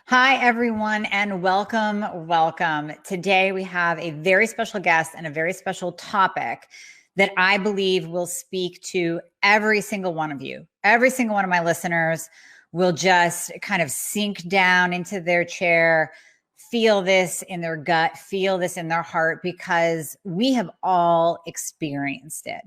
Hi, everyone, and welcome. Welcome. Today, we have a very special guest and a very special topic that I believe will speak to every single one of you. Every single one of my listeners will just kind of sink down into their chair, feel this in their gut, feel this in their heart, because we have all experienced it.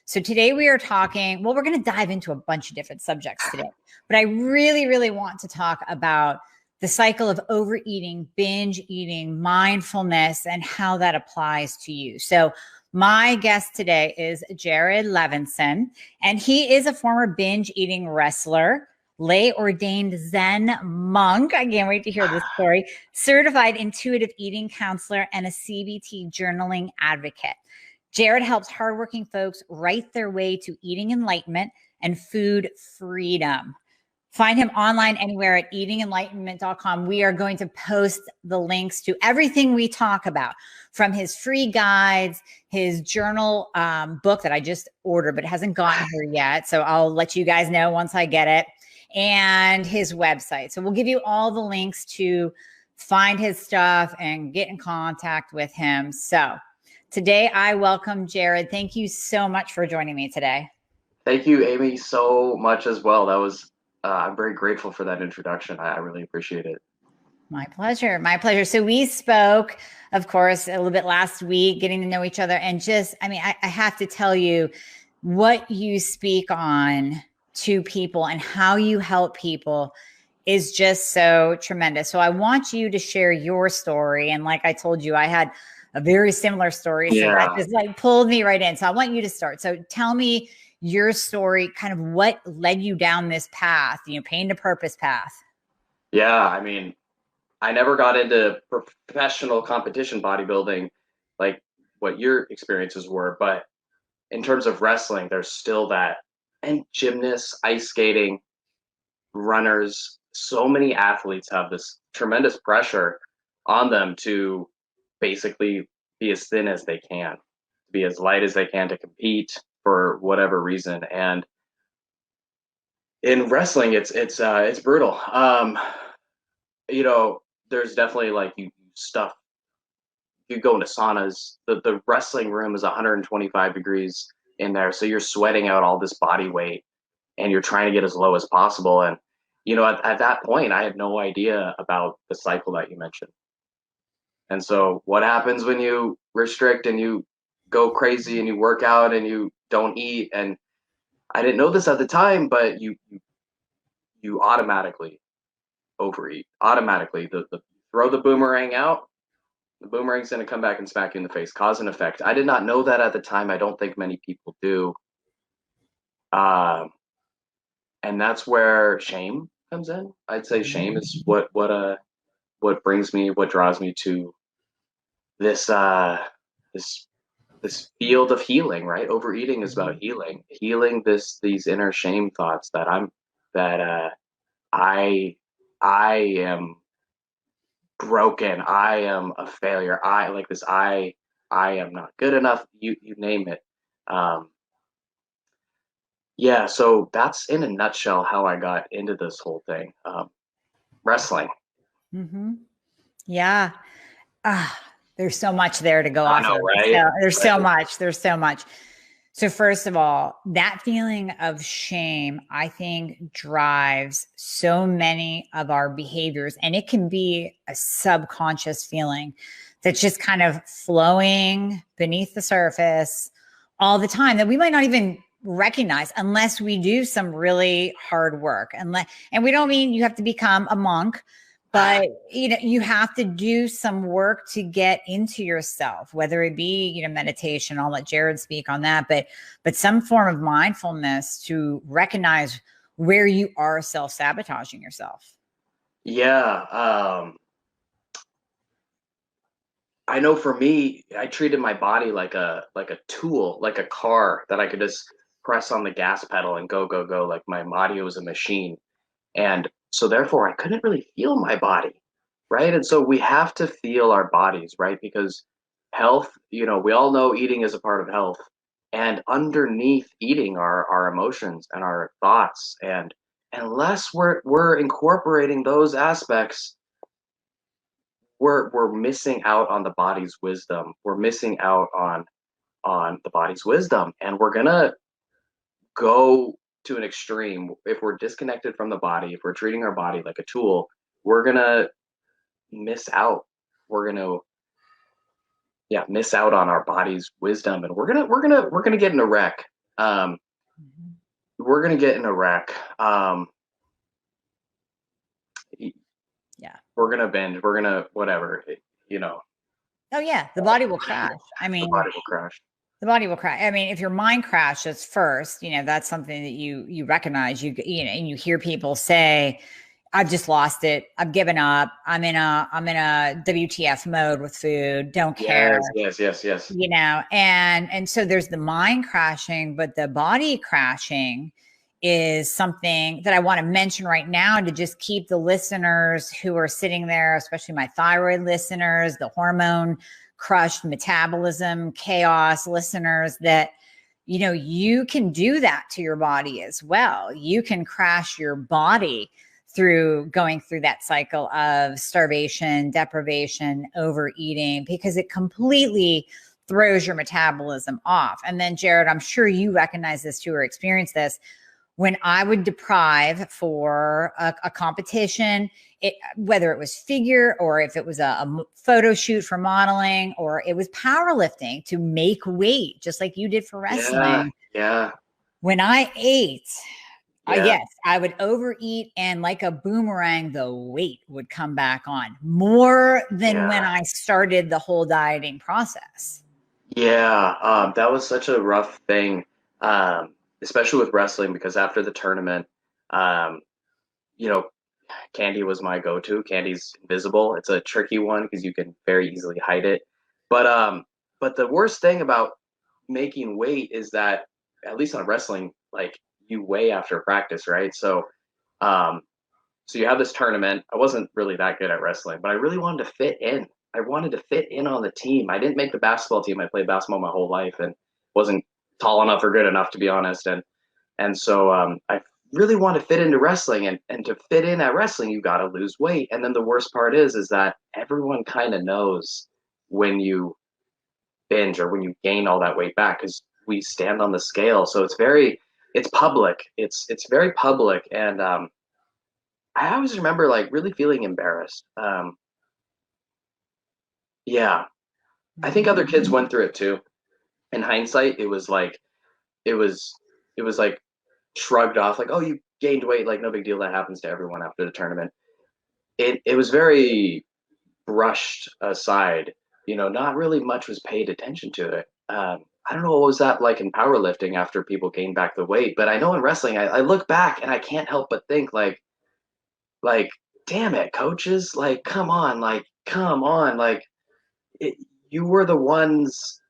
So today we are talking, well, we're going to dive into a bunch of different subjects today, but I really, really want to talk about the cycle of overeating, binge eating, mindfulness, and how that applies to you. So, my guest today is Jared Levenson, and he is a former binge eating wrestler, lay ordained Zen monk. I can't wait to hear this story. Certified intuitive eating counselor and a CBT journaling advocate. Jared helps hardworking folks write their way to eating enlightenment and food freedom. Find him online anywhere at eatingenlightenment.com. We are going to post the links to everything we talk about, from his free guides, his journal book that I just ordered, but it hasn't gotten here yet. So I'll let you guys know once I get it, and his website. So we'll give you all the links to find his stuff and get in contact with him. So today I welcome Jared. Thank you so much for joining me today. Thank you, Amy, so much as well. I'm very grateful for that introduction. I really appreciate it. My pleasure. My pleasure. So we spoke, of course, a little bit last week, getting to know each other. And I have to tell you what you speak on to people and how you help people is just so tremendous. So I want you to share your story. And like I told you, I had a very similar story. So that Yeah. just like pulled me right in. So I want you to start. So tell me your story, kind of what led you down this path, pain to purpose path. Yeah. I never got into professional competition bodybuilding like what your experiences were, but in terms of wrestling, there's still that. And gymnasts, ice skating, runners, so many athletes have this tremendous pressure on them to basically be as thin as they can, be as light as they can to compete for whatever reason. And in wrestling, it's brutal. You know, there's definitely like you stuff. You go into saunas. The wrestling room is 125 degrees in there, so you're sweating out all this body weight, and you're trying to get as low as possible. And at that point, I had no idea about the cycle that you mentioned. And so, what happens when you restrict and you go crazy and you work out and you don't eat? And I didn't know this at the time, but you automatically overeat. Automatically, the throw the boomerang out, the boomerang's going to come back and smack you in the face. Cause and effect. I did not know that at the time. I don't think many people do. Um, and that's where shame comes in. I'd say shame is what brings me, what draws me to this this this field of healing. Right, overeating is about healing these inner shame thoughts that I am broken. I am a failure. I like this. I am not good enough. You name it. Um, yeah. So that's in a nutshell how I got into this whole thing. Wrestling. Mm-hmm. Yeah. Ah, there's so much there to go I off know, of. right? There's so Right. much. There's so much. So first of all, that feeling of shame, I think, drives so many of our behaviors, and it can be a subconscious feeling that's just kind of flowing beneath the surface all the time that we might not even recognize unless we do some really hard work. And we don't mean you have to become a monk, but you have to do some work to get into yourself, whether it be meditation. I'll let Jared speak on that, but some form of mindfulness to recognize where you are self-sabotaging yourself. Yeah. I know for me, I treated my body like a tool, like a car that I could just press on the gas pedal and go, go, go. Like my body was a machine. And so therefore I couldn't really feel my body. Right. And so we have to feel our bodies, right? Because health, we all know eating is a part of health. And underneath eating are our emotions and our thoughts. And unless we're incorporating those aspects, we're missing out on the body's wisdom. We're missing out on the body's wisdom, and we're gonna go to an extreme if we're disconnected from the body. If we're treating our body like a tool, we're gonna miss out. We're gonna miss out on our body's wisdom, and we're gonna get in a wreck. Um, Mhm. we're gonna get in a wreck. Yeah. We're gonna binge. We're gonna whatever. You know, Oh yeah, the body will crash. I the mean, body will crash. the body will crash. I mean, if your mind crashes first, that's something that you recognize. And you hear people say, "I've just lost it. I've given up. I'm in a WTF mode with food. Don't care." Yes, yes, yes, yes. And so there's the mind crashing, but the body crashing is something that I want to mention right now to just keep the listeners who are sitting there, especially my thyroid listeners, the hormone crushed metabolism chaos listeners, that you can do that to your body as well. You can crash your body through going through that cycle of starvation, deprivation, overeating, because it completely throws your metabolism off. And then, Jared, I'm sure you recognize this too or experience this. When I would deprive for a competition, whether it was figure or if it was a photo shoot for modeling or it was powerlifting to make weight, just like you did for Yeah, wrestling. yeah, When I ate, yeah, yes, I would overeat, and like a boomerang, the weight would come back on more than when yeah, I started the whole dieting process. yeah. That was such a rough thing, especially with wrestling, because after the tournament, um, you know, candy was my go-to. Candy's invisible. It's a tricky one because you can very easily hide it. But um, but the worst thing about making weight is that, at least on wrestling, like you weigh after practice, right? Um, so you have this tournament. I wasn't really that good at wrestling, but I really wanted to fit in. I wanted to fit in on the team. I didn't make the basketball team. I played basketball my whole life and wasn't tall enough or good enough, to be honest. And so I really want to fit into wrestling, and to fit in at wrestling, you got to lose weight. And then the worst part is that everyone kind of knows when you binge or when you gain all that weight back, because we stand on the scale. So it's public. It's very public. And I always remember like really feeling embarrassed. Yeah, I think other kids went through it too. In hindsight, it was it was like shrugged off, like, oh, you gained weight, like no big deal. That happens to everyone after the tournament. It was very brushed aside. Not really much was paid attention to it. I don't know what was that like in powerlifting after people gained back the weight, but I know in wrestling, I look back and I can't help but think like, damn it, coaches, like, come on, like, it, you were the ones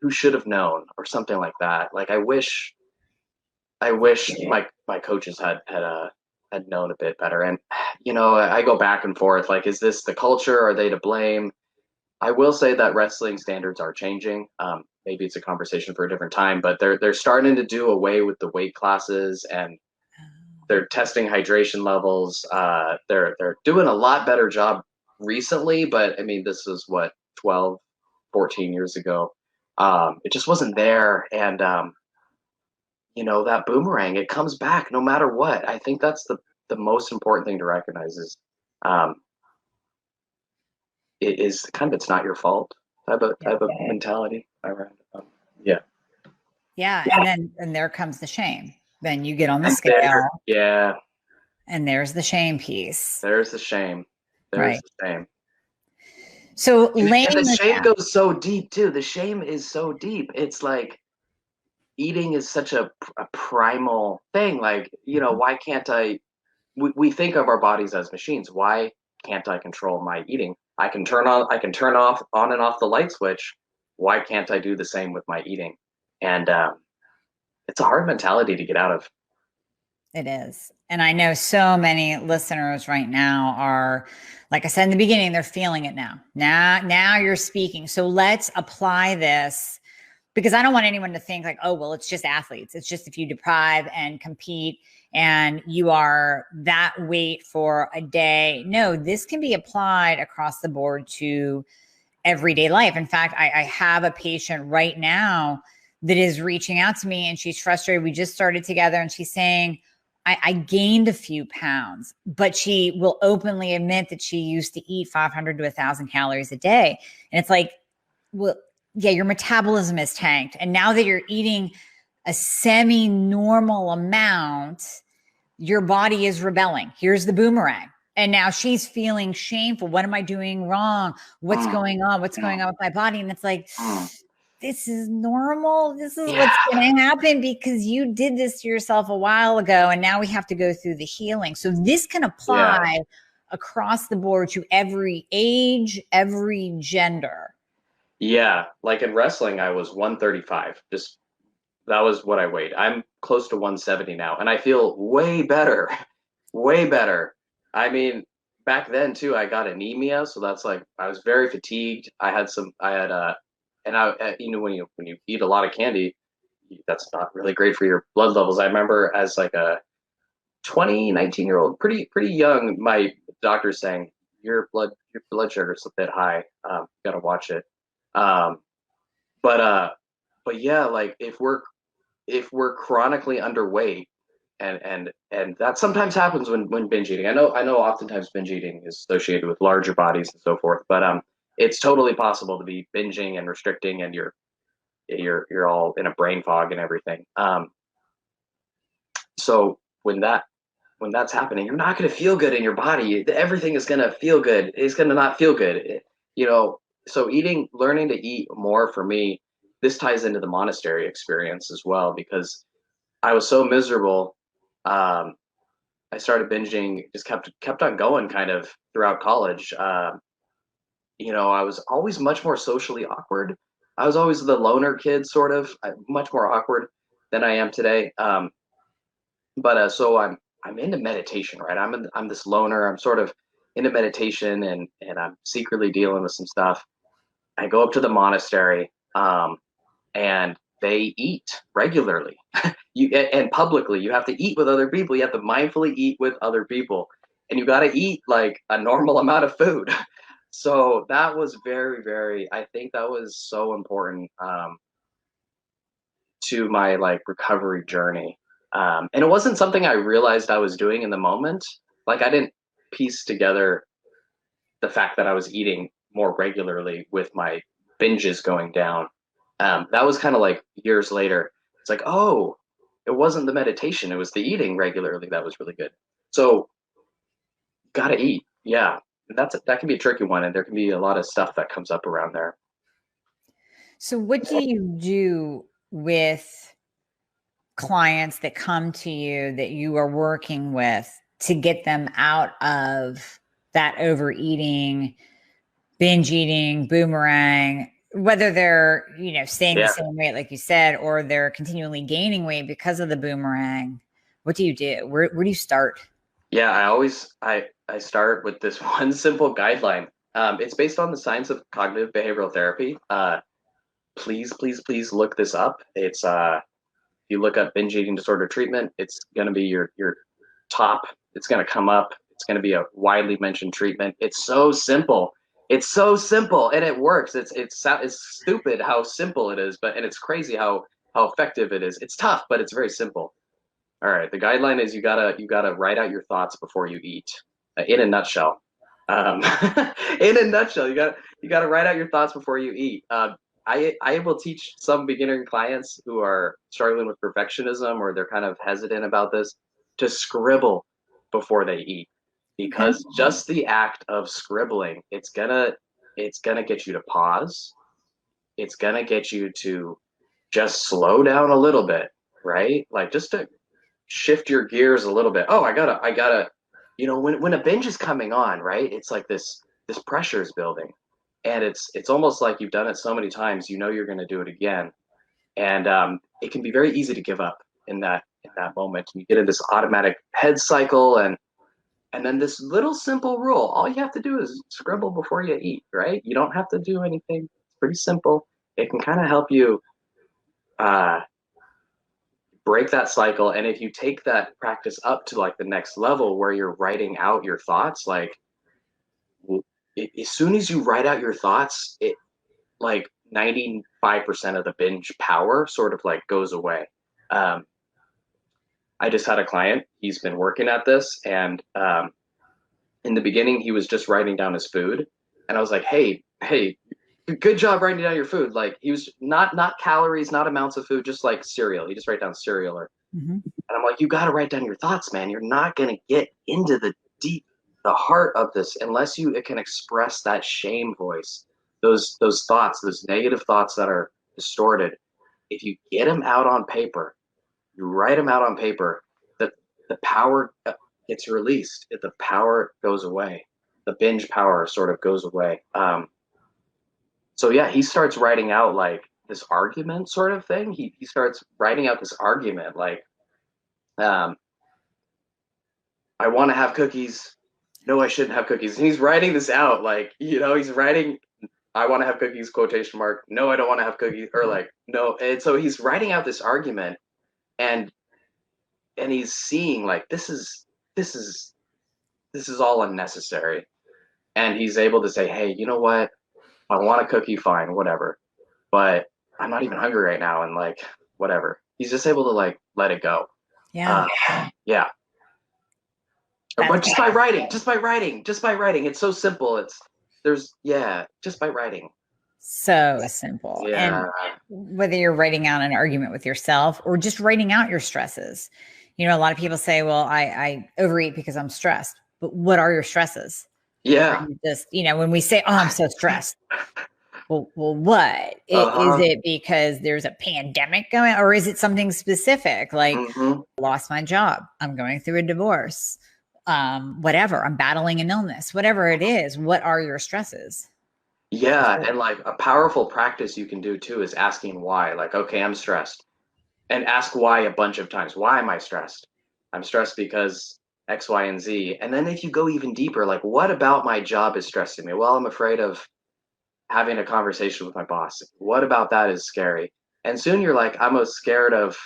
who should have known, or something like that. Like, I wish my coaches had known a bit better. And I go back and forth. Like, is this the culture? Are they to blame? I will say that wrestling standards are changing. Maybe it's a conversation for a different time, but they're starting to do away with the weight classes, and they're testing hydration levels. They're doing a lot better job recently, but I mean, this was what, 12, 14 years ago. It just wasn't there, and that boomerang, it comes back no matter what. I think that's the most important thing to recognize is, um, it is kind of, it's not your fault type of mentality around. Yeah. Yeah. And there comes the shame. Then you get on the And there, scale yeah, and there's the shame piece. there's the shame. There's Right. the shame. So And the laying this shame out. goes so deep too. The shame is so deep. It's like eating is such a primal thing. Like, why can't I? We think of our bodies as machines. Why can't I control my eating? I can turn off on and off the light switch. Why can't I do the same with my eating? And it's a hard mentality to get out of. It is. And I know so many listeners right now are, like I said in the beginning, they're feeling it now. Now you're speaking. So let's apply this Because I don't want anyone to think like, oh, well, it's just athletes. It's just if you deprive and compete and you are that weight for a day. No, this can be applied across the board to everyday life. In fact, I have a patient right now that is reaching out to me and she's frustrated. We just started together and she's saying, I gained a few pounds, but she will openly admit that she used to eat 500 to 1,000 calories a day. And it's like, well, yeah, your metabolism is tanked. And now that you're eating a semi-normal amount, your body is rebelling. Here's the boomerang. And now she's feeling shameful. What am I doing wrong? What's going on? What's going on with my body? And it's like, this is normal. This is what's going to happen because you did this to yourself a while ago. And now we have to go through the healing. So this can apply across the board to every age, every gender. Yeah. Like in wrestling, I was 135. Just that was what I weighed. I'm close to 170 now, and I feel way better, way better. I mean, back then too, I got anemia, so that's like I was very fatigued. And you know, when you eat a lot of candy, that's not really great for your blood levels. I remember as like a 19-year-old, pretty young, my doctor saying your blood sugar is a bit high. Got to watch it. Um, but but yeah, like if we're chronically underweight, and that sometimes happens when binge eating. I know oftentimes binge eating is associated with larger bodies and so forth, but it's totally possible to be binging and restricting and you're all in a brain fog and everything. So when that's happening, you're not going to feel good in your body. Everything is going to feel good. It's going to not feel good. You know, so learning to eat more for me, this ties into the monastery experience as well, because I was so miserable. I started binging, just kept on going kind of throughout college. I was always much more socially awkward. I was always the loner kid, sort of, much more awkward than I am today. But so I'm into meditation, right? I'm this loner. I'm sort of into meditation, and I'm secretly dealing with some stuff. I go up to the monastery, and they eat regularly. And publicly. You have to eat with other people. You have to mindfully eat with other people, and you got to eat like a normal amount of food. So that was very, very. I think that was so important to my like recovery journey. And it wasn't something I realized I was doing in the moment. Like I didn't piece together the fact that I was eating more regularly with my binges going down. That was kind of like years later. It's like, oh, it wasn't the meditation, it was the eating regularly that was really good. So gotta eat. Yeah. That can be a tricky one, and there can be a lot of stuff that comes up around there. So what do you do with clients that come to you that you are working with to get them out of that overeating, binge eating, boomerang, whether they're, staying the same weight, like you said, or they're continually gaining weight because of the boomerang? What do you do? Where do you start? Yeah, I start with this one simple guideline. It's based on the science of cognitive behavioral therapy. Please look this up. It's if you look up binge eating disorder treatment, it's going to be your top. It's going to come up. It's going to be a widely mentioned treatment. It's so simple. It's so simple, and it works. It's stupid how simple it is, and it's crazy how effective it is. It's tough, but it's very simple. All right. The guideline is you gotta write out your thoughts before you eat. In a nutshell, um, in a nutshell, you gotta write out your thoughts before you eat. I will teach some beginner clients who are struggling with perfectionism, or they're kind of hesitant about this, to scribble before they eat, Okay. because just the act of scribbling, it's gonna get you to pause. It's gonna get you to just slow down a little bit, right? Like just to shift your gears a little bit. Oh, I gotta, when a binge is coming on, right? It's like this pressure is building, and it's almost like you've done it so many times, you're going to do it again, and it can be very easy to give up in that moment. You get in this automatic head cycle, and then this little simple rule: all you have to do is scribble before you eat, right? You don't have to do anything. It's pretty simple. It can kind of help you break that cycle. And if you take that practice up to like the next level where you're writing out your thoughts, like as soon as you write out your thoughts, it like 95% of the binge power sort of like goes away. I just had a client, he's been working at this, and in the beginning he was just writing down his food, and I was like, hey, good job writing down your food. Like he was not calories, not amounts of food, just like cereal. He just write down cereal, or and I'm like, you got to write down your thoughts, man. You're not going to get into the heart of this unless you can express that shame voice, those thoughts, those negative thoughts that are distorted. If you get them out on paper, you write them out on paper, the power gets released. The power goes away. The binge power sort of goes away. So yeah, he starts writing out like this argument sort of thing. He starts writing out this argument like, I want to have cookies. No, I shouldn't have cookies. And he's writing this out like, he's writing, I want to have cookies, quotation mark. No, I don't want to have cookies, or like, no. And so he's writing out this argument, and he's seeing like this is all unnecessary. And he's able to say, hey, you know what? I want a cookie, fine, whatever. But I'm not even hungry right now, and like whatever. He's just able to like let it go. Yeah. Yeah. But just by writing. It's so simple. Just by writing. So simple. Yeah. And whether you're writing out an argument with yourself or just writing out your stresses, a lot of people say, well, I overeat because I'm stressed. But what are your stresses? Yeah. Just, when we say, oh, I'm so stressed. Well, what? Is it because there's a pandemic going, or is it something specific? Like, I lost my job. I'm going through a divorce. Whatever. I'm battling an illness. Whatever it is, what are your stresses? Yeah, and like a powerful practice you can do too is asking why. Like, okay, I'm stressed. And ask why a bunch of times. Why am I stressed? I'm stressed because X, Y, and Z. And then if you go even deeper, like, what about my job is stressing me? Well, I'm afraid of having a conversation with my boss. What about that is scary? And soon you're like, I'm scared of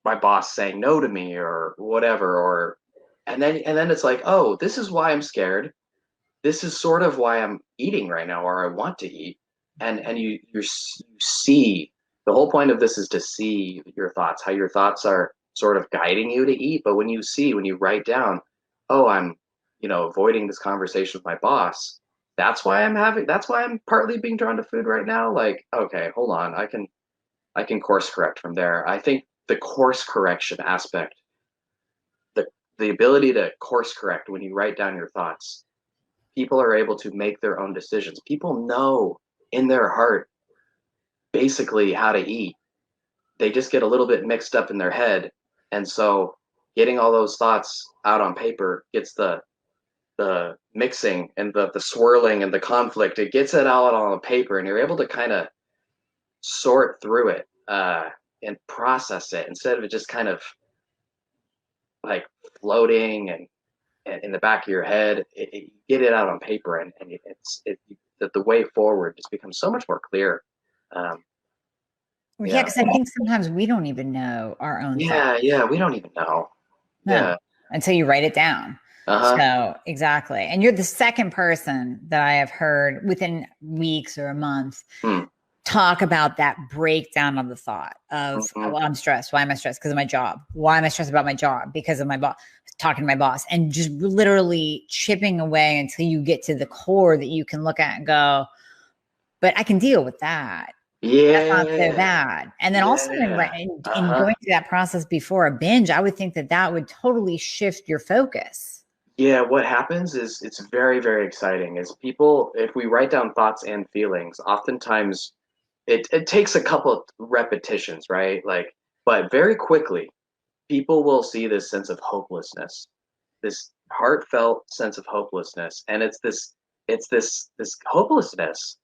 my boss saying no to me or whatever. Or and then it's like, oh, this is why I'm scared. This is sort of why I'm eating right now, or I want to eat. And you see, the whole point of this is to see your thoughts, how your thoughts are sort of guiding you to eat. But when you write down, oh, I'm avoiding this conversation with my boss, that's why I'm partly being drawn to food right now. Like, okay, hold on, I can course correct from there. I think the course correction aspect, the ability to course correct when you write down your thoughts, people are able to make their own decisions. People know in their heart basically how to eat. They just get a little bit mixed up in their head. And so getting all those thoughts out on paper gets the mixing and the swirling and the conflict. It gets it out on paper, and you're able to kind of sort through it and process it instead of it just kind of like floating and in the back of your head. Get it out on paper, and the way forward just becomes so much more clear. Yeah, because I think sometimes we don't even know our own thoughts. Yeah, we don't even know. No, yeah, until you write it down. So exactly. And you're the second person that I have heard within weeks or a month talk about that breakdown of the thought of, well, I'm stressed. Why am I stressed? Because of my job. Why am I stressed about my job? Because of my boss. Talking to my boss, and just literally chipping away until you get to the core that you can look at and go, but I can deal with that. Yeah. That's not so bad. And then also in going through that process before a binge, I would think that would totally shift your focus. Yeah, what happens is it's very, very exciting. Is people, if we write down thoughts and feelings, oftentimes it takes a couple of repetitions, right? Like, but very quickly, people will see this sense of hopelessness, this heartfelt sense of hopelessness, and it's this hopelessness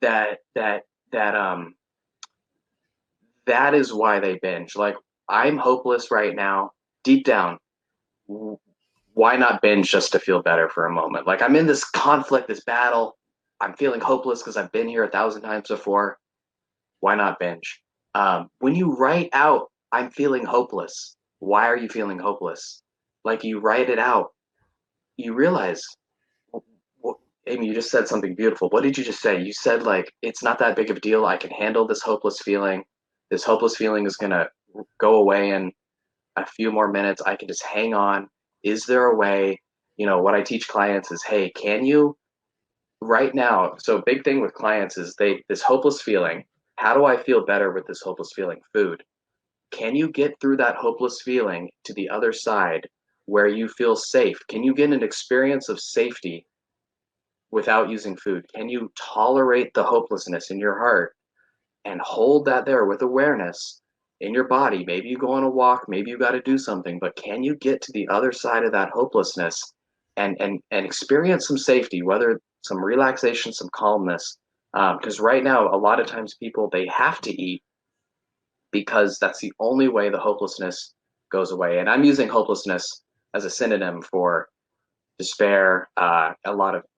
that is why they binge. Like, I'm hopeless right now, deep down. Why not binge just to feel better for a moment? Like, I'm in this conflict, this battle. I'm feeling hopeless because I've been here 1,000 times before. Why not binge? When you write out, I'm feeling hopeless. Why are you feeling hopeless? Like you write it out, you realize, Amy, you just said something beautiful. What did you just say? You said like, it's not that big of a deal. I can handle this hopeless feeling. This hopeless feeling is going to go away in a few more minutes. I can just hang on. Is there a way? What I teach clients is, hey, can you right now? So big thing with clients is this hopeless feeling. How do I feel better with this hopeless feeling? Food. Can you get through that hopeless feeling to the other side where you feel safe? Can you get an experience of safety without using food? Can you tolerate the hopelessness in your heart and hold that there with awareness in your body? Maybe you go on a walk, maybe you got to do something, but can you get to the other side of that hopelessness and experience some safety, whether some relaxation, some calmness? Because right now, a lot of times people, they have to eat because that's the only way the hopelessness goes away. And I'm using hopelessness as a synonym for despair.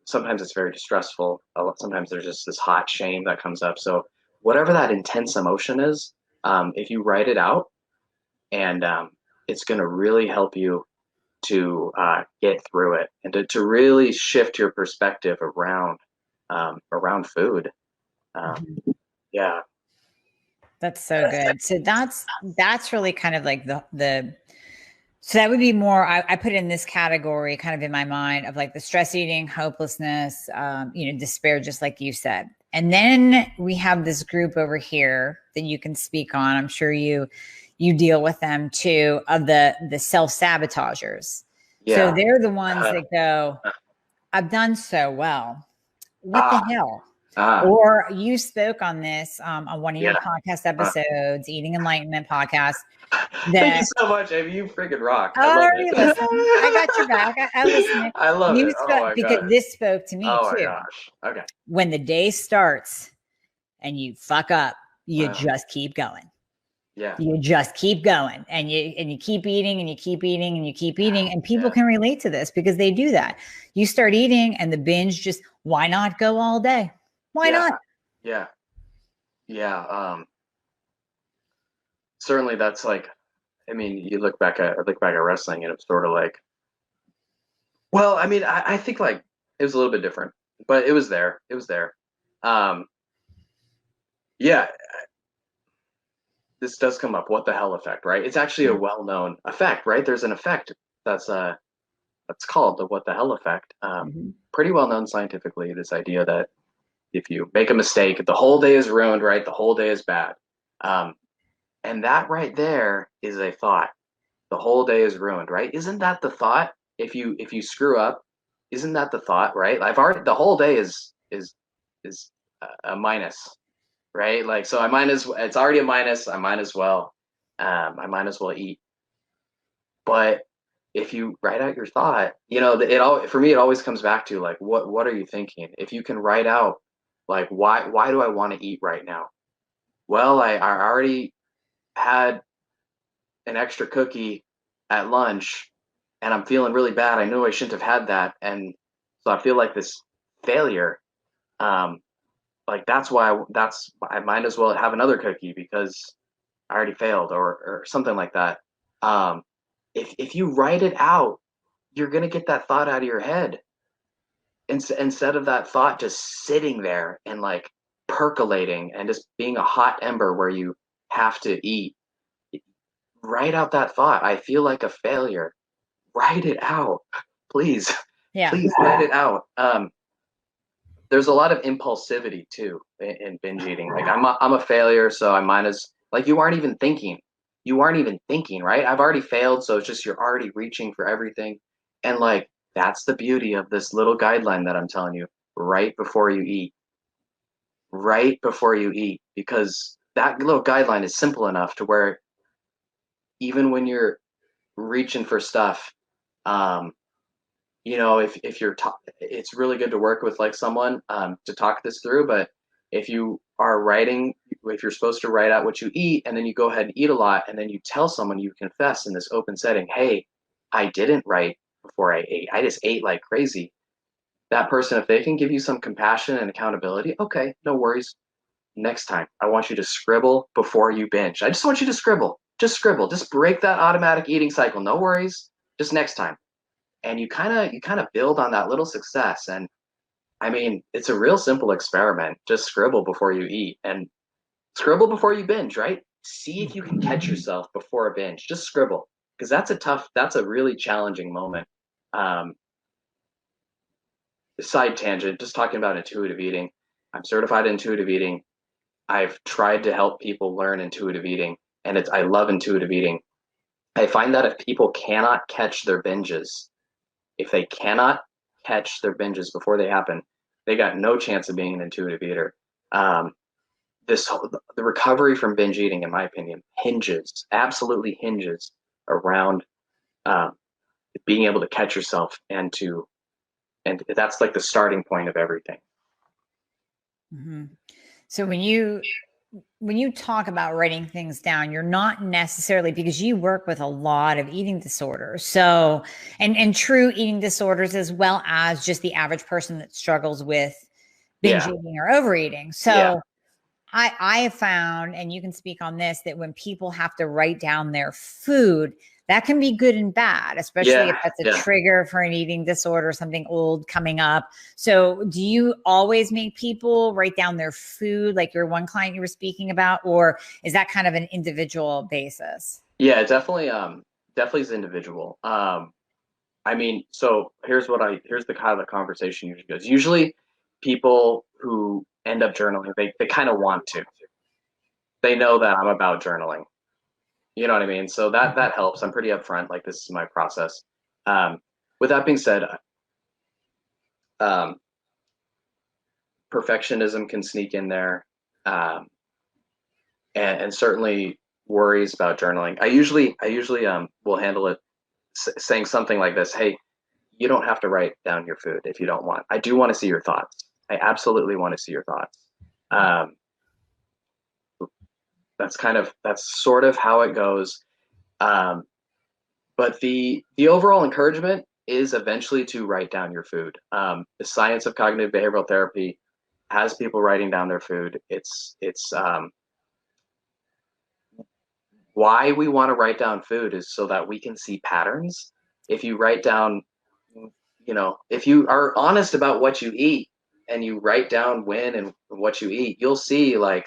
Sometimes it's very distressful. Sometimes there's just this hot shame that comes up. So whatever that intense emotion is, if you write it out, and it's going to really help you to get through it and to really shift your perspective around food. Yeah. That's so good. So that's really kind of like the so that would be more, I put it in this category kind of in my mind of like the stress eating, hopelessness, despair, just like you said. And then we have this group over here that you can speak on. I'm sure you deal with them too, of the self-sabotagers. Yeah. So they're the ones that go, I've done so well. What the hell? Or you spoke on this on one of your podcast episodes, Eating Enlightenment podcast. Thank you so much, Amy. You freaking rock. I love it. Listen, I got your back. I listen. I love it. Oh my because God. this spoke to me too. Oh my gosh. Okay. When the day starts and you fuck up, you just keep going. Yeah. You just keep going, and you keep eating, and you keep eating, and you keep eating, and people can relate to this because they do that. You start eating, and the binge just, why not go all day? Why not? Yeah. Yeah. Certainly that's like, I mean, you look back at wrestling and it's sort of like, well, I mean, I think like it was a little bit different, but it was there. It was there. Yeah, this does come up. What the hell effect, right? It's actually a well-known effect, right? There's an effect that's called the what the hell effect. Pretty well known scientifically, this idea that if you make a mistake, the whole day is ruined, right? The whole day is bad. And that right there is a thought. The whole day is ruined, right? Isn't that the thought? If you screw up, isn't that the thought, right? The whole day is a minus, right? Like, so it's already a minus. I might as well eat. But if you write out your thought, for me, it always comes back to like, what are you thinking? If you can write out like, why do I want to eat right now? Well, I already had an extra cookie at lunch and I'm feeling really bad. I knew I shouldn't have had that. And so I feel like this failure. Like that's why I might as well have another cookie because I already failed or something like that. If you write it out, you're going to get that thought out of your head. Instead of that thought just sitting there and like percolating and just being a hot ember where you have to eat. Write out that thought. I feel like a failure. Write it out, please. Yeah. Please write it out. There's a lot of impulsivity too in binge eating. Like I'm a failure, so I might as like you aren't even thinking. You aren't even thinking, right? I've already failed, so it's just you're already reaching for everything. And like that's the beauty of this little guideline that I'm telling you. Right before you eat. Right before you eat, because that little guideline is simple enough to where even when you're reaching for stuff, if you're it's really good to work with like someone to talk this through. But if you are writing, if you're supposed to write out what you eat and then you go ahead and eat a lot and then you tell someone, you confess in this open setting, hey, I didn't write before I ate, I just ate like crazy. that person, if they can give you some compassion and accountability, okay, no worries. Next time, I want you to scribble before you binge. I just want you to scribble. Just scribble. Just break that automatic eating cycle. No worries. Just next time. And you kind of build on that little success. And I mean, it's a real simple experiment. Just scribble before you eat and scribble before you binge, right? See if you can catch yourself before a binge. Just scribble, because that's a really challenging moment. Um, Side tangent, just talking about intuitive eating. I'm certified in intuitive eating. I've tried to help people learn intuitive eating, and I love intuitive eating. I find that if people cannot catch their binges, if they cannot catch their binges before they happen, they got no chance of being an intuitive eater. Um, the recovery from binge eating, in my opinion, absolutely hinges around um, being able to catch yourself and that's like the starting point of everything. Mm-hmm. So when you talk about writing things down, you're not necessarily, because you work with a lot of eating disorders. So, and true eating disorders, as well as just the average person that struggles with binge eating or overeating. So I have found, and you can speak on this, that when people have to write down their food, that can be good and bad, especially if that's a trigger for an eating disorder, something old coming up. So do you always make people write down their food, like your one client you were speaking about, or is that kind of an individual basis? Yeah, definitely is individual. I mean, so here's the kind of the conversation usually goes. Usually people who end up journaling, they kind of want to. They know that I'm about journaling. You know what I mean? So that helps. I'm pretty upfront, like this is my process. With that being said, um, perfectionism can sneak in there, um, and certainly worries about journaling. I usually will handle it saying something like this: "Hey, you don't have to write down your food if you don't want. I do want to see your thoughts. I absolutely want to see your thoughts." Um, that's sort of how it goes. Um, but the overall encouragement is eventually to write down your food. The science of cognitive behavioral therapy has people writing down their food. It's why we want to write down food is so that we can see patterns. If you write down, if you are honest about what you eat and you write down when and what you eat, you'll see like,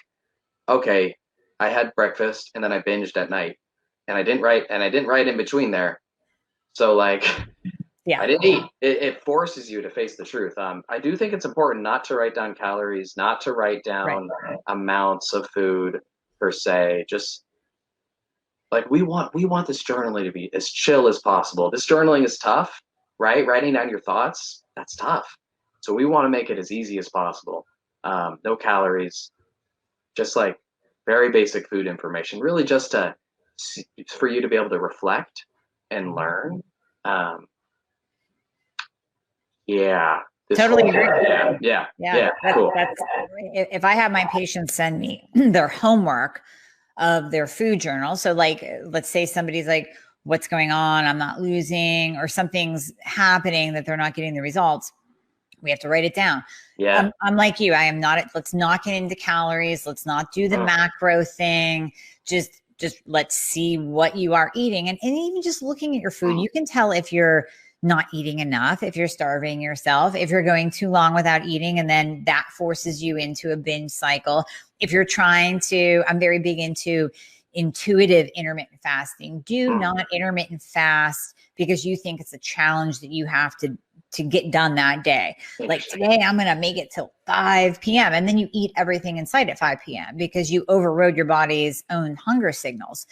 okay, I had breakfast and then I binged at night and I didn't write in between there. So like I didn't eat. It forces you to face the truth. I do think it's important not to write down calories, not to write down amounts of food per se. Just like we want this journaling to be as chill as possible. This journaling is tough, right? Writing down your thoughts, that's tough. So we want to make it as easy as possible. No calories, just like very basic food information, really just for you to be able to reflect and learn. Um, yeah, Totally agree. Cool. That's if I have my patients send me their homework of their food journal. So like, let's say somebody's like, what's going on? I'm not losing, or something's happening that they're not getting the results. We have to write it down. I'm like you. I am not, let's not get into calories. Let's not do the macro thing. Just let's see what you are eating. And even just looking at your food, you can tell if you're not eating enough, if you're starving yourself, if you're going too long without eating, and then that forces you into a binge cycle. If you're trying to, I'm very big into intuitive intermittent fasting. Do not intermittent fast because you think it's a challenge that you have to get done that day. Like today, I'm going to make it till 5 p.m. And then you eat everything in sight at 5 p.m. because you overrode your body's own hunger signals.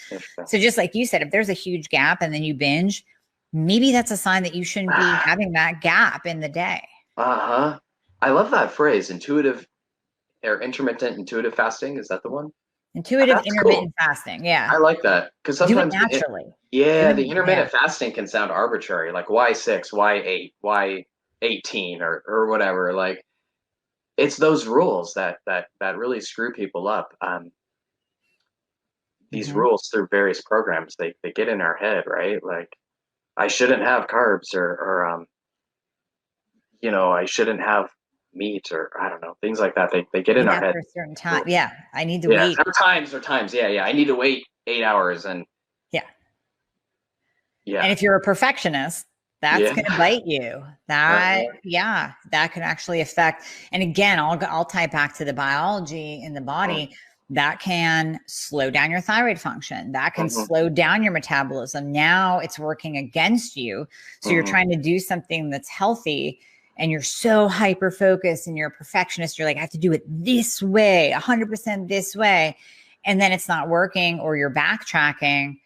So just like you said, if there's a huge gap and then you binge, maybe that's a sign that you shouldn't be having that gap in the day. Uh-huh. I love that phrase, intuitive or intermittent intuitive fasting. Is that the one? Intuitive intermittent fasting. Yeah. I like that because sometimes do it naturally. The intermittent fasting can sound arbitrary, like why 6, why 8, why 18 or whatever. Like it's those rules that really screw people up. These rules through various programs, they get in our head, right? Like I shouldn't have carbs or I shouldn't have meat, or I don't know, things like that. They get in Eat our head. after a certain time. Yeah. I need to Yeah, wait. there are times. Yeah, yeah. I need to wait 8 hours, and Yeah. And yeah, if you're a perfectionist, that's yeah. going to bite you. Uh-huh. Yeah, that can actually affect. And again, I'll tie it back to the biology in the body. That can slow down your thyroid function. That can Mm-hmm. slow down your metabolism. Now it's working against you. So you're Mm-hmm. trying to do something that's healthy and you're so hyper focused and you're a perfectionist. You're like, I have to do it this way, 100% this way. And then it's not working or you're backtracking.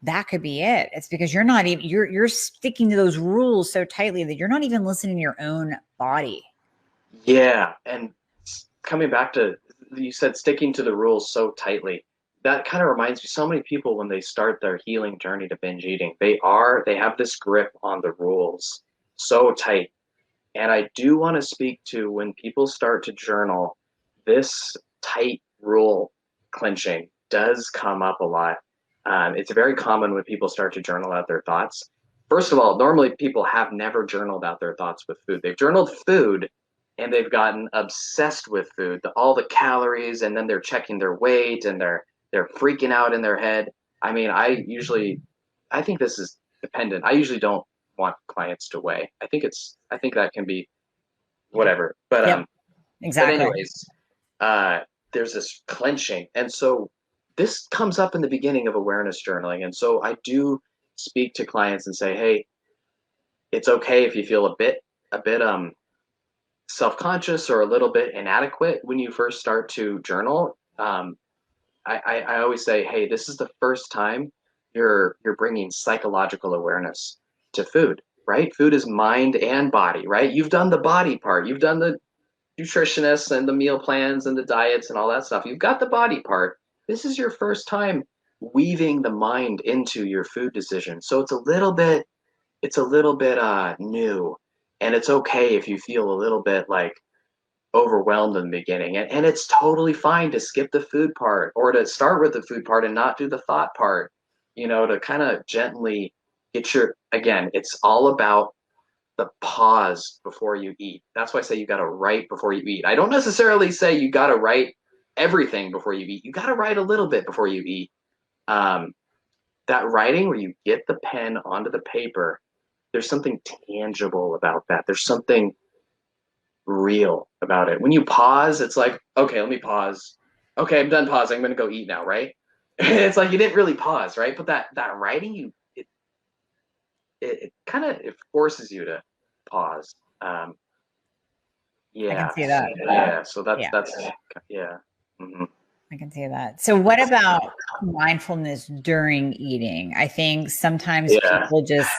That could be it. It's because you're not even you're sticking to those rules so tightly that you're not even listening to your own body. Yeah, and coming back to, you said sticking to the rules so tightly. That kind of reminds me, so many people when they start their healing journey to binge eating, they have this grip on the rules so tight. And I do want to speak to when people start to journal, this tight rule clenching does come up a lot. It's very common when people start to journal out their thoughts. First of all, normally people have never journaled out their thoughts with food. They've journaled food and they've gotten obsessed with food, all the calories, and then they're checking their weight and they're freaking out in their head. I mean, I think this is dependent. I usually don't want clients to weigh. I think that can be whatever. But Yep, but exactly. anyways, uh there's this clenching. And so this comes up in the beginning of awareness journaling. And so I do speak to clients and say, hey, it's okay if you feel a bit self-conscious or a little bit inadequate when you first start to journal. I always say, hey, this is the first time you're bringing psychological awareness to food, right? Food is mind and body, right? You've done the body part, you've done the nutritionists and the meal plans and the diets and all that stuff. You've got the body part. This is your first time weaving the mind into your food decision, so it's a little bit new, and it's okay if you feel a little bit like overwhelmed in the beginning. And it's totally fine to skip the food part or to start with the food part and not do the thought part, to kind of gently again, it's all about the pause before you eat. That's why I say you got to write before you eat. I don't necessarily say you got to write everything before you eat. You got to write a little bit before you eat. Um, that writing where you get the pen onto the paper, there's something tangible about that. There's something real about it. When you pause, it's like, okay, let me pause. Okay, I'm done pausing. I'm gonna go eat now, right? It's like you didn't really pause, right? But that writing, it kind of it forces you to pause. I can Yeah, see that. yeah. So Yeah, that's yeah. Hmm. I can see that. So what about mindfulness during eating? I think sometimes Yeah, people just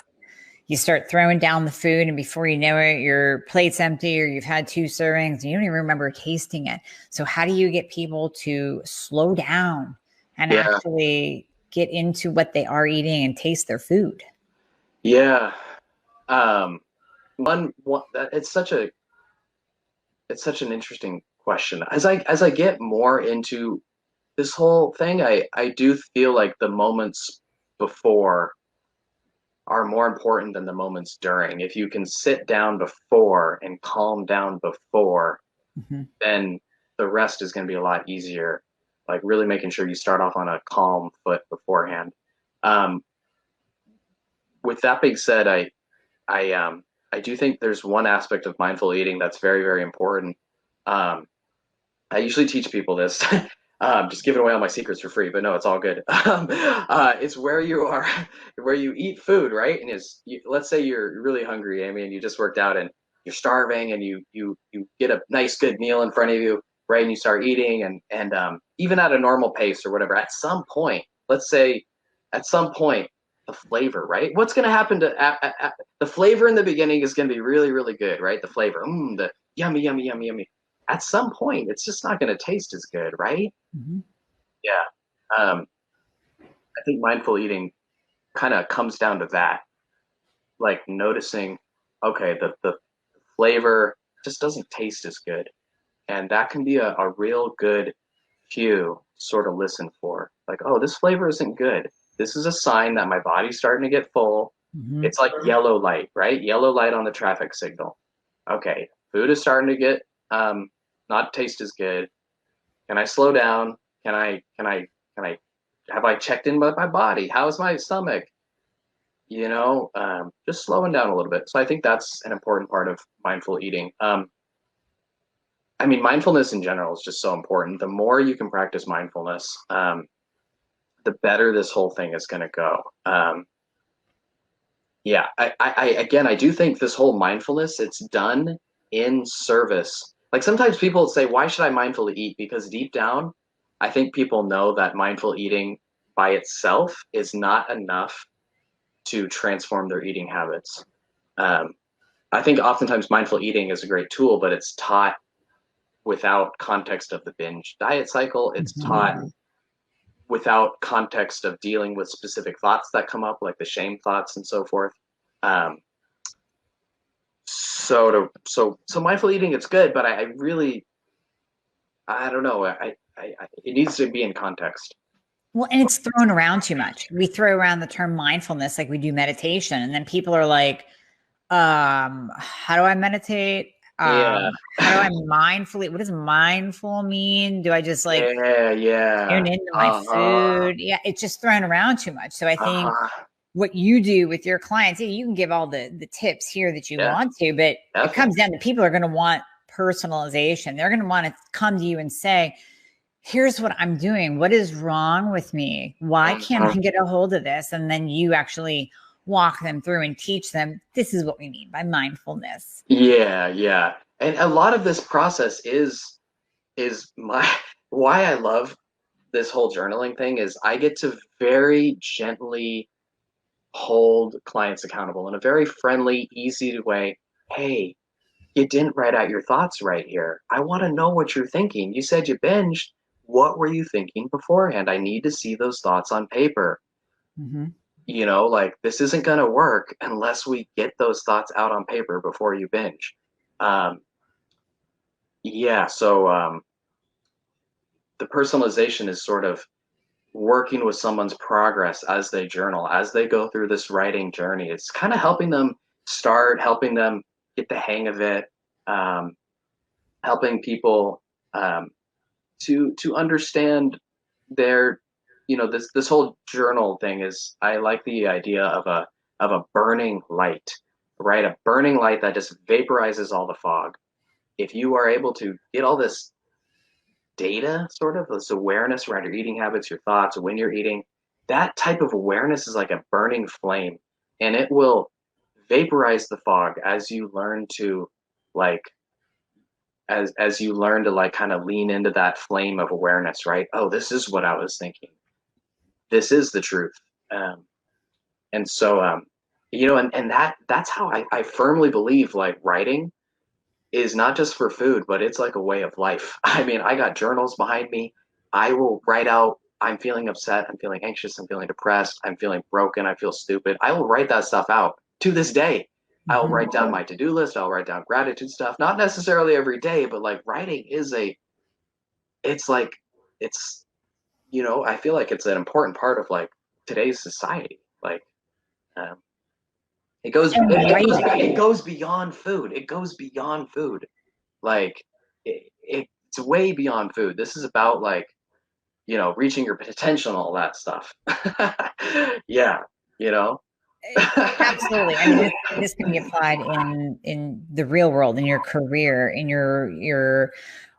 you start throwing down the food and before you know it, your plate's empty or you've had 2 servings and you don't even remember tasting it. So how do you get people to slow down and yeah, actually get into what they are eating and taste their food? yeah. Um, one it's such an interesting question. As I get more into this whole thing, I do feel like the moments before are more important than the moments during. If you can sit down before and calm down before, Mhm. then the rest is going to be a lot easier. Like really making sure you start off on a calm foot beforehand. Um, with that being said, I do think there's one aspect of mindful eating that's very, very important. Um, I usually teach people this. Just giving away all my secrets for free, but no, it's all good. It's where you are, where you eat food, right? And let's say you're really hungry, Amy, and you just worked out and you're starving, and you get a nice, good meal in front of you, right? And you start eating, and even at a normal pace or whatever, at some point, let's say, at some point, the flavor, right? What's going to happen the flavor in the beginning is going to be really, really good, right? The flavor, the yummy, yummy, yummy, yummy. At some point, it's just not going to taste as good, right? Mhm. Yeah. Um, I think mindful eating kind of comes down to that, like noticing, okay, the flavor just doesn't taste as good. And that can be a real good cue to sort of listen for. Like, oh, this flavor isn't good. This is a sign that my body's starting to get full. Mhm. It's like yellow light, right? Yellow light on the traffic signal. okay, food is starting to get not taste as good. Can I slow down? Can I have I checked in with my body? How's my stomach? Just slowing down a little bit. So I think that's an important part of mindful eating. I mean, mindfulness in general is just so important. The more you can practice mindfulness, the better this whole thing is going to go. Yeah, again, I do think this whole mindfulness, it's done in service. Like sometimes people say, why should I mindfully eat? Because deep down, I think people know that mindful eating by itself is not enough to transform their eating habits. Um, I think oftentimes mindful eating is a great tool, but it's taught without context of the binge diet cycle. It's taught Mhm. without context of dealing with specific thoughts that come up, like the shame thoughts and so forth. Um, so mindful eating, it's good, but I really, I don't know. It needs to be in context. Well, and it's thrown around too much. We throw around the term mindfulness like we do meditation, and then people are like, how do I meditate? Yeah, How do I mindfully, what does mindful mean? Do I just like yeah, tune yeah. into my Uh-huh. food? Yeah, it's just thrown around too much. So I think Uh-huh. what you do with your clients, yeah, you can give all the tips here that you Yeah, want to, but it definitely. comes down to people are going to want personalization. They're going to want to come to you and say, here's what I'm doing. What is wrong with me? Why can't Uh-huh. I get a hold of this? And then you actually walk them through and teach them this is what we mean by mindfulness. Yeah, yeah. And a lot of this process is my why I love this whole journaling thing is I get to very gently hold clients accountable in a very friendly, easy way. Hey, you didn't write out your thoughts right here. I want to know what you're thinking. You said you binged. What were you thinking beforehand? I need to see those thoughts on paper. Mm-hmm. Like this isn't going to work unless we get those thoughts out on paper before you binge. Um, yeah, so the personalization is sort of working with someone's progress as they journal, as they go through this writing journey. It's kind of helping them get the hang of it, um, helping people um, to understand their, this whole journal thing is. I like the idea of a burning light, right? A burning light that just vaporizes all the fog. If you are able to get all this data, sort of this awareness around your eating habits, your thoughts, when you're eating, that type of awareness is like a burning flame, and it will vaporize the fog as you learn to like as you learn to like kind of lean into that flame of awareness, right? Oh, this is what I was thinking. This is the truth. um, and so and that's how I firmly believe like writing is not just for food, but it's like a way of life. I mean, I got journals behind me. I will write out, I'm feeling upset, I'm feeling anxious, I'm feeling depressed, I'm feeling broken, I feel stupid. I will write that stuff out to this day. I'll Mm-hmm. write down my to do list, I'll write down gratitude stuff, not necessarily every day, but like writing is it's like, it's, I feel like it's an important part of like today's society. Like, um, And it writing. goes beyond food. It goes beyond food. Like it's way beyond food. This is about like, reaching your potential and all that stuff. Yeah, you know. Absolutely. I mean, this can be applied in the real world, in your career, in your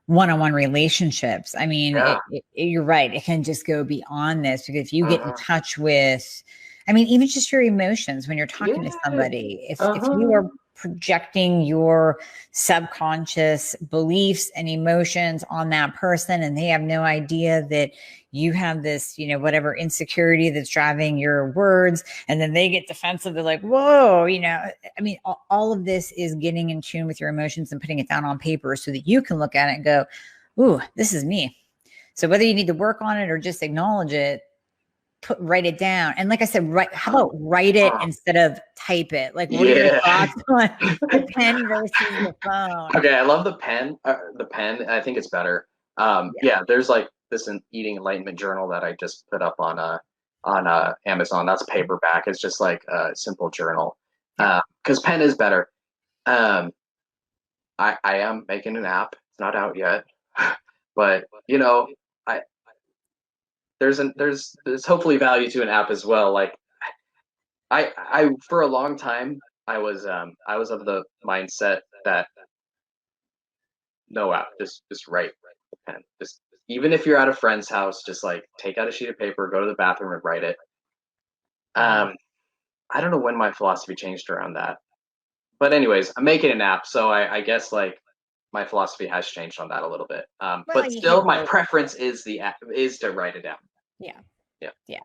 one-on-one relationships. I mean, Yeah. you're right. It can just go beyond this because if you get in Uh-huh. touch with, I mean, even just your emotions when you're talking to Yeah. somebody, if you Uh-huh. are projecting your subconscious beliefs and emotions on that person and they have no idea that you have this, whatever insecurity that's driving your words, and then they get defensive. They're like, whoa, I mean, all of this is getting in tune with your emotions and putting it down on paper so that you can look at it and go, ooh, this is me. So whether you need to work on it or just acknowledge it, write it down. And like I said, how about write it instead of type it? Like, what are your Yeah. thoughts on the pen versus the phone? Okay, I love the pen. The pen, I think it's better. Yeah. Yeah, there's like this eating enlightenment journal that I just put up on Amazon. That's paperback. It's just like a simple journal. Yeah. Because pen is better. Um, I am making an app. It's not out yet, but I there's hopefully value to an app as well. Like I for a long time I was of the mindset that no app, just write the pen. Just even if you're at a friend's house, just like take out a sheet of paper, go to the bathroom and write it. Mhm. Um, I don't know when my philosophy changed around that. But anyways, I'm making an app, so I guess like my philosophy has changed on that a little bit. Well, But you hit still, my both. preference is the app, is to write it down. Yeah. Yeah. Yeah.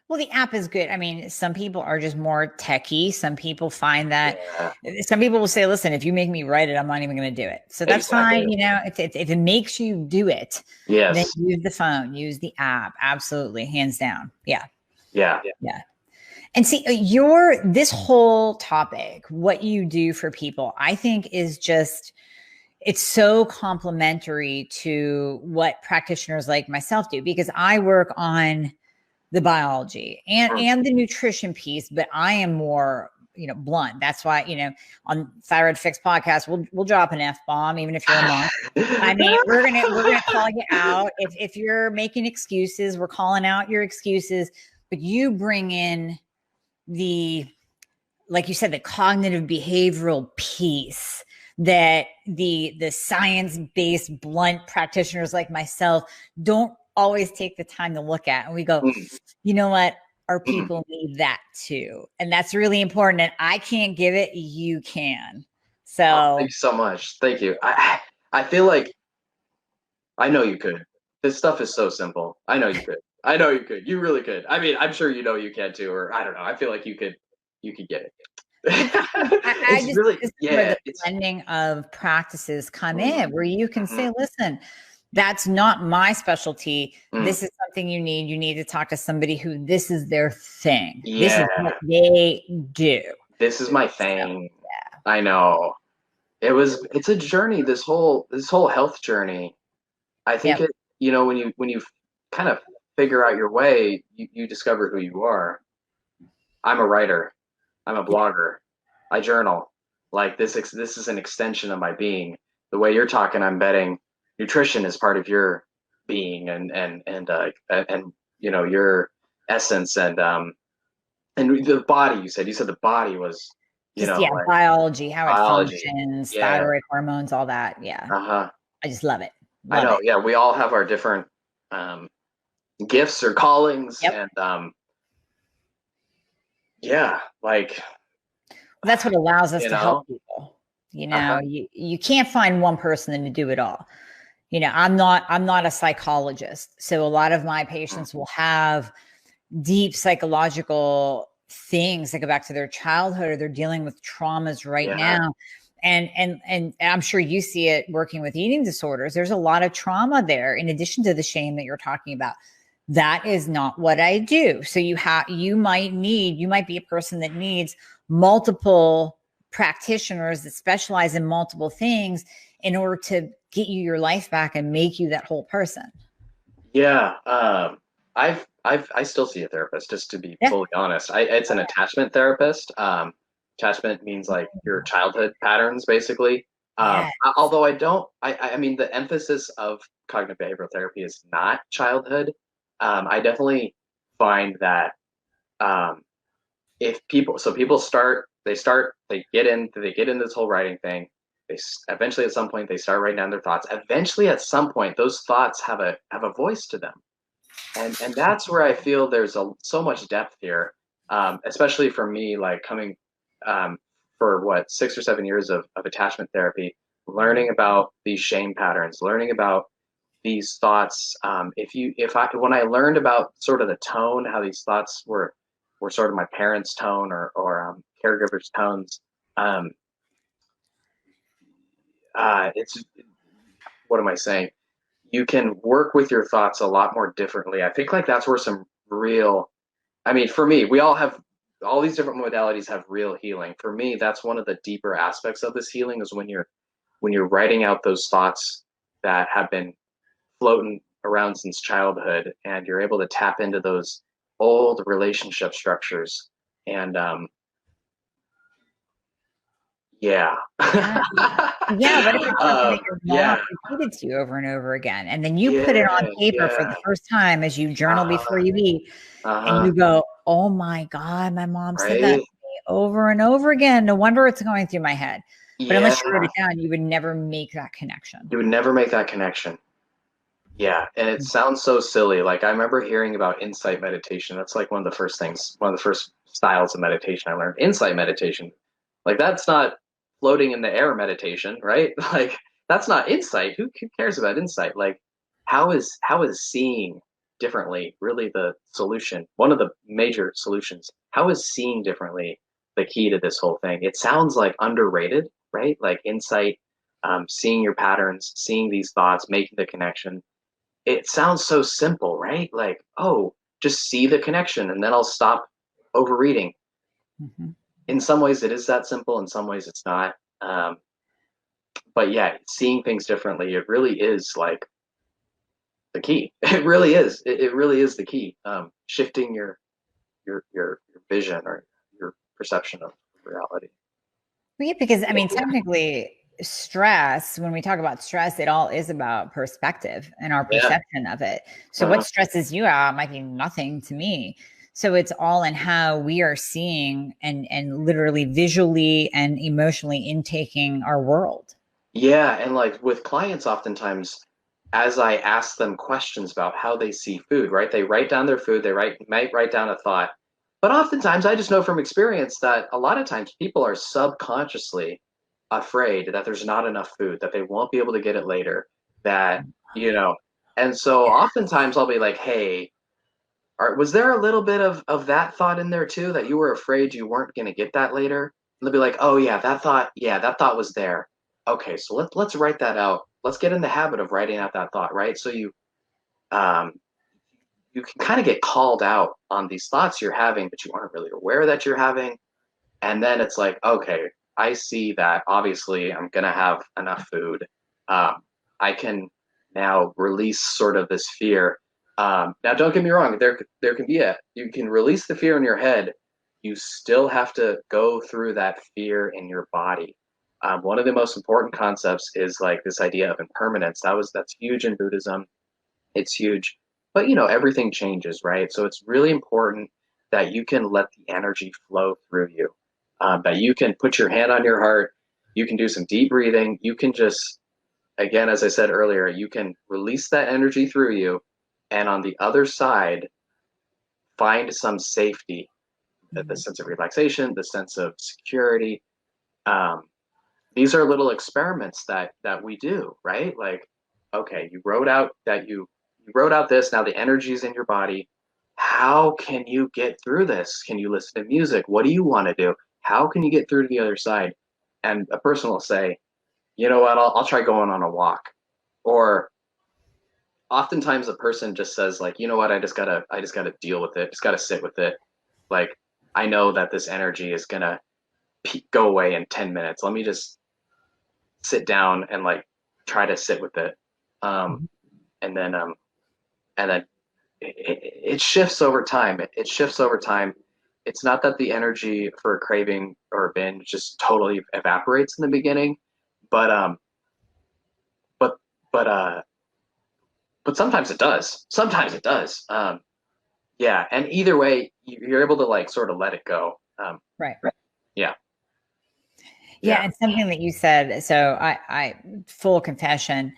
Well, the app is good. I mean, some people are just more techie. Some people find that Yeah. some people will say, listen, if you make me write it, I'm not even going to do it. So that's fine. Exactly. If it makes you do it, then Yes. use the phone, use the app. Absolutely. Hands down. Yeah. Yeah. Yeah. And see, this whole topic, what you do for people, I think is just, it's so complementary to what practitioners like myself do, because I work on the biology Mm. and the nutrition piece, but I am more, blunt. That's why, on Thyroid Fix podcast, we'll drop an F bomb, even if you're a monk. I mean, we're gonna call you out. If you're making excuses, we're calling out your excuses, but you bring in the, like you said, the cognitive behavioral piece that the science-based blunt practitioners like myself don't always take the time to look at. And we go, Mm. you know what? Our Mm. people need that too. And that's really important. And I can't give it, you can. Oh, So thank you so much. Thank you. I feel like I know you could. This stuff is so simple. I know you could. I know you could. You really could. I mean, I'm sure you can too, or I don't know. I feel like you could get it. the thing is, I It's just, really, this is where yeah, the blending of practices come in, where you can mhm, say, listen, that's not my specialty. mm, This is something you need. You need to talk to somebody who this is their thing. This is yeah, what they do. this is my So, thing. I know. It's a journey, this whole health journey. I think yep. when you kind of figure out your way, you discover who you are. I'm a writer. I'm a Yeah. blogger. I journal. Like this is an extension of my being. The way you're talking, I'm betting nutrition is part of your being and your essence and the body. You said the body was Just, yeah, like biology, how it biology. functions, Yeah. thyroid hormones, all that. Yeah. Uh-huh. I just love it. I Love know. it. Yeah, we all have our different um gifts or callings Yep. and yeah, like That's what allows us you to help know. people. Uh-huh. You can't find one person to do it all. I'm not a psychologist. So a lot of my Mm. patients will have deep psychological things that go back to their childhood, or they're dealing with traumas right Yeah. now. And I'm sure you see it working with eating disorders. There's a lot of trauma there in addition to the shame that you're talking about. That is not what I do. So you might be a person that needs multiple practitioners that specialize in multiple things in order to get you your life back and make you that whole person. Yeah. I still see a therapist, just to be Yeah. fully honest. It's an attachment therapist. Attachment means like your childhood patterns, basically. Yeah. Although I mean, the emphasis of cognitive behavioral therapy is not childhood. I definitely find that um, if people they get into this whole writing thing. Eventually at some point they start writing down their thoughts. Eventually at some point those thoughts have a voice to them, and that's where I feel there's so much depth here, especially for me, like coming um, for what 6 or 7 years of attachment therapy, learning about these shame patterns, learning about these thoughts. If I when I learned about sort of the tone, how these thoughts were sort of my parents' tone or caregivers' tones. Um, it's what am I saying? You can work with your thoughts a lot more differently. I think like that's where some real I mean, for me, we all these different modalities have real healing. For me, that's one of the deeper aspects of this healing is when you're writing out those thoughts that have been floating around since childhood, and you're able to tap into those old relationship structures, and Yeah. Yeah. Yeah. What if it's something that your mom Yeah. repeated to you over and over again? And then you put it on Yeah. paper for the Yeah. first time as you journal before Uh-huh. you eat, and Uh-huh. you go, oh my God, my mom said that Right? to me over and over again. No wonder it's going through my head. But Yeah. unless you wrote it down, you would never make that connection. You would never make that connection. Yeah, and it sounds so silly. Like I remember hearing about insight meditation. That's like one of the first things, one of the first styles of meditation I learned. Insight meditation. Like that's not floating in the air meditation, right? Like that's not insight. Who cares about insight? Like how is seeing differently really the solution? One of the major solutions. How is seeing differently the key to this whole thing? It sounds like underrated, right? Like insight, seeing your patterns, seeing these thoughts, making the connection. It sounds so simple, right? Like, oh, just see the connection and then I'll stop overeating. Mhm. In some ways, it is that simple. In some ways, it's not. Um, but yeah, seeing things differently, it really is like the key. It really is. It really is the key. Shifting your vision or your perception of reality. Well, yeah, because I mean, technically, stress, when we talk about stress, it all is about perspective and our Yeah. perception of it. So, Uh, what stresses you out might be nothing to me. So, it's all in how we are seeing and literally visually and emotionally intaking our world. yeah, and like with clients, oftentimes, as I ask them questions about how they see food, right? They write down their food, might write down a thought. But oftentimes I just know from experience that a lot of times people are subconsciously afraid that there's not enough food, that they won't be able to get it later, that, you know, and so oftentimes I'll be like, hey, was there a little bit of that thought in there too, that you were afraid you weren't going to get that later? And they'll be like, oh yeah, that thought was there. Okay, so let's write that out. Let's get in the habit of writing out that thought, right? So um, you can kind of get called out on these thoughts you're having, but you aren't really aware that you're having. And then it's like, okay, I see that obviously I'm gonna have enough food. I can now release sort of this fear. Now, don't get me wrong. There can be you can release the fear in your head. You still have to go through that fear in your body. One of the most important concepts is like this idea of impermanence. That's huge in Buddhism. It's huge, but everything changes, right? So it's really important that you can let the energy flow through you, that you can put your hand on your heart, you can do some deep breathing, you can just, again, as I said earlier, you can release that energy through you, and on the other side, find some safety, the Mhm. sense of relaxation, the sense of security. Um, these are little experiments that we do, right? Like, okay, you wrote out this, now the energy is in your body. How can you get through this? Can you listen to music? What do you want to do? How can you get through to the other side? And a person will say, you know what, I'll try going on a walk. Or oftentimes a person just says like, you know what, I just gotta deal with it, just gotta sit with it. Like, I know that this energy is gonna go away in 10 minutes. Let me just sit down and like try to sit with it. Um, Mhm. and then it shifts over time. It shifts over time. It's not that the energy for a craving or a binge just totally evaporates in the beginning, but but but uh but sometimes it does. Sometimes it does. Yeah, and either way, you're able to like sort of let it go. Right. Yeah, Yeah. yeah. And something that you said. So, full confession,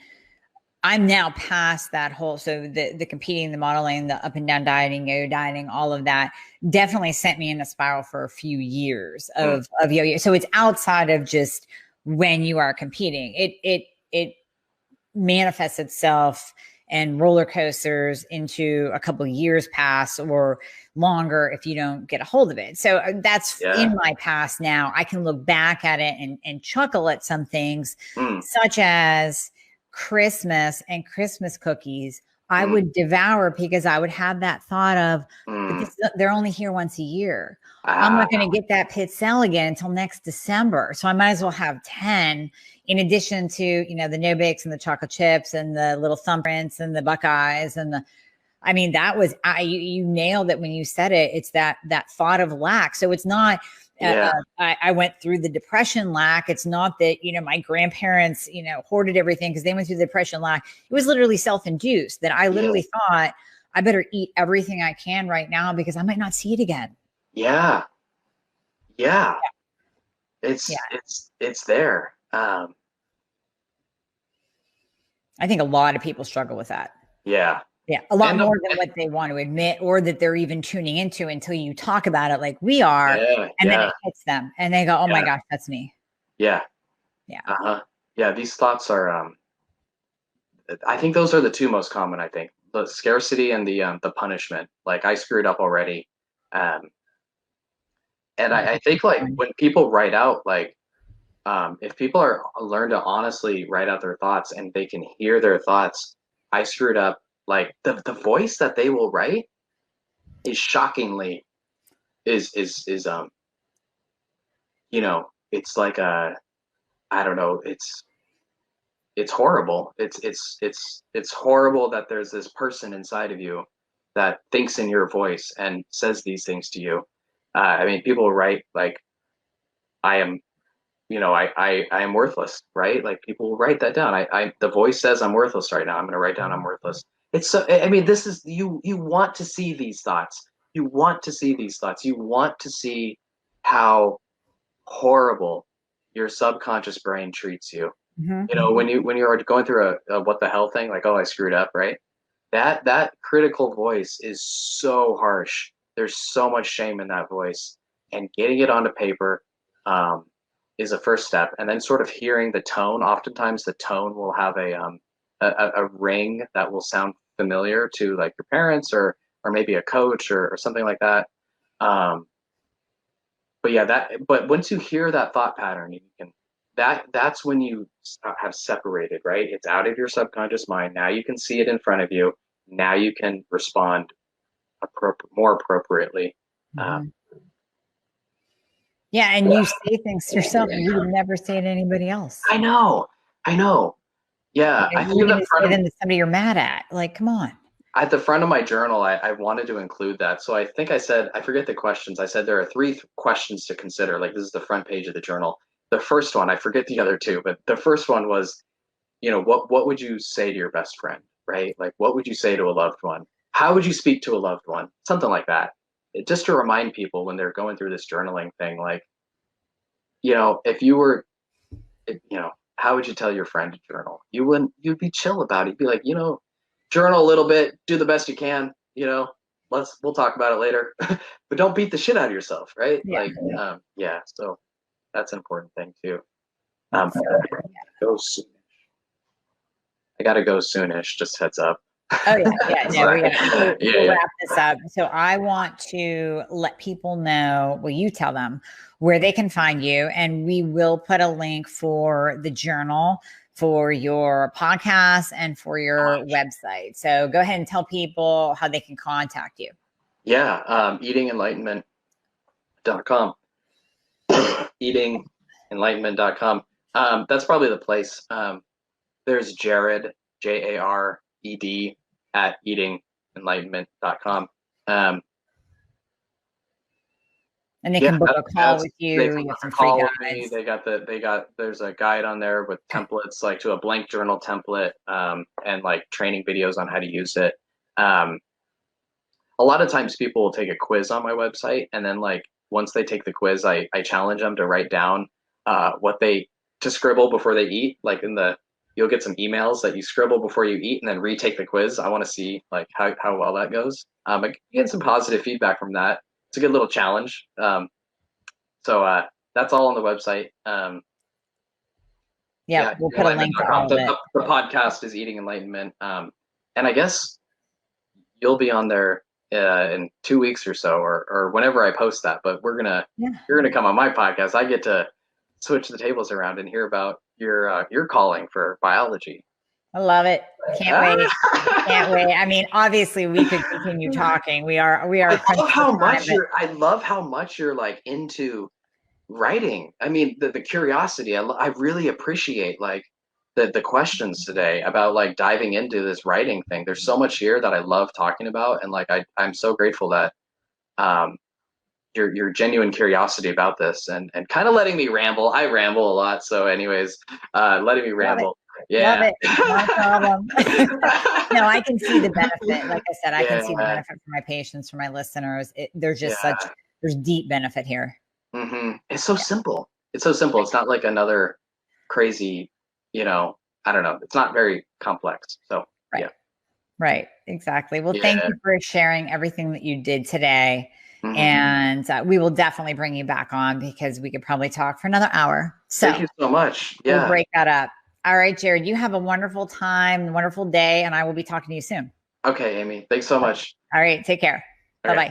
I'm now past that whole, so the competing, the modeling, the up and down dieting, yo dieting, all of that definitely sent me in a spiral for a few years Mm, of yo-yo. So it's outside of just when you are competing. It manifests itself and roller coasters into a couple of years past or longer if you don't get a hold of it. So that's yeah. in my past now. I can look back at it and chuckle at some things, Mm, such as Christmas and Christmas cookies. I mm, would devour because I would have that thought of, but mm. they're only here once a year. I'm Ah, not going to get that pizzelle again until next December. So I might as well have 10 in addition to, the no bakes and the chocolate chips and the little thumbprints and the Buckeyes and I mean, that was, you nailed it when you said it. It's that thought of lack. So it's not, Yeah. I went through the depression lack. It's not that, my grandparents, hoarded everything because they went through the depression lack. It was literally self-induced that I literally thought I better eat everything I can right now because I might not see it again. Yeah. Yeah. Yeah. It's there. I think a lot of people struggle with that. Yeah. Yeah. A lot more than what they want to admit or that they're even tuning into until you talk about it like we are. And then it hits them and they go, oh my gosh, that's me. Yeah. Yeah. Yeah. These thoughts are, I think those are the two most common, I think. The scarcity and the punishment. Like I screwed up already. And I think like when people write out, like, if people learn to honestly write out their thoughts and they can hear their thoughts, I screwed up. Like the voice that they will write is shockingly it's like I don't know, it's horrible. It's horrible that there's this person inside of you that thinks in your voice and says these things to you. I mean, people write like, I am, I am worthless, right? Like people will write that down. The voice says I'm worthless right now. I'm going to write down I'm worthless. It's so, I mean, this is, you want to see these thoughts. You want to see these thoughts. You want to see how horrible your subconscious brain treats you. Mm-hmm. When you're going through a what the hell thing, like, oh, I screwed up, right? That critical voice is so harsh. There's so much shame in that voice, and getting it onto paper is a first step. And then sort of hearing the tone. Oftentimes, the tone will have a ring that will sound familiar to like your parents or maybe a coach or something like that. Um, but yeah, but once you hear that thought pattern, you can that's when you have separated, right? It's out of your subconscious mind. Now you can see it in front of you. Now you can respond more appropriately. Mm-hmm. Yeah, and you say things to yourself you would never say to anybody else. I know. Yeah, I think even to say them to somebody you're mad at. Like, come on. At the front of my journal, I wanted to include that. So I think I said, I forget the questions. I said there are three questions to consider. Like this is the front page of the journal. The first one, I forget the other two, but the first one was, what would you say to your best friend, right? Like, what would you say to a loved one? How would you speak to a loved one? Something like that. Just to remind people when they're going through this journaling thing, like, if you were, how would you tell your friend to journal? You'd be chill about it. You'd be like, journal a little bit, do the best you can, we'll talk about it later, but don't beat the shit out of yourself. Right. Yeah. Like, so that's an important thing too. Go soonish. I gotta go soonish, just heads up. Oh yeah. No, we'll Yeah. wrap this up. So I want to let people know, well, you tell them where they can find you, and we will put a link for the journal, for your podcast, and for your website. So go ahead and tell people how they can contact you. Yeah. Eatingenlightenment.com. Eatingenlightenment.com. That's probably the place. There's Jared, Jared, at eatingenlightenment.com. And they can book a call with you. They can some free guides. There's a guide on there with templates, like to a blank journal template, and like training videos on how to use it. A lot of times people will take a quiz on my website, and then like once they take the quiz, I challenge them to write down to scribble before they eat. Like you'll get some emails that you scribble before you eat and then retake the quiz. I want to see like how well that goes. I get some positive feedback from that. It's a good little challenge. So that's all on the website. We'll put a link to all of it. The podcast is Eating Enlightenment. And I guess you'll be on there in 2 weeks or so, or whenever I post that. But you're gonna come on my podcast. I get to switch the tables around and hear about your calling for biology. I love it. Can't wait. Can't wait. I mean, obviously we could continue talking. We are. I love how much you're like into writing. I mean, the curiosity. I really appreciate like the questions today about like diving into this writing thing. There's so much here that I love talking about, and like I'm so grateful that your genuine curiosity about this and kind of letting me ramble. I ramble a lot. So anyways, letting me Love it. ramble. Love Yeah. it. Not a problem. No, I can see the benefit. Like I said, I can see the Yeah. benefit for my patients, for my listeners. There's just Yeah. there's deep benefit here. It's so Yeah. simple. It's so simple. It's not like another crazy, I don't know. It's not very complex. So Right. yeah. Right. Exactly. Well, thank Yeah. you for sharing everything that you did today. hmm And we will definitely bring you back on because we could probably talk for another hour. Thank So you so much. we'll Yeah. break that up. All right, Jared, you have a wonderful time, wonderful day, and I will be talking to you soon. Okay, Amy. Thanks so much. All right. Take care. All Bye right. bye.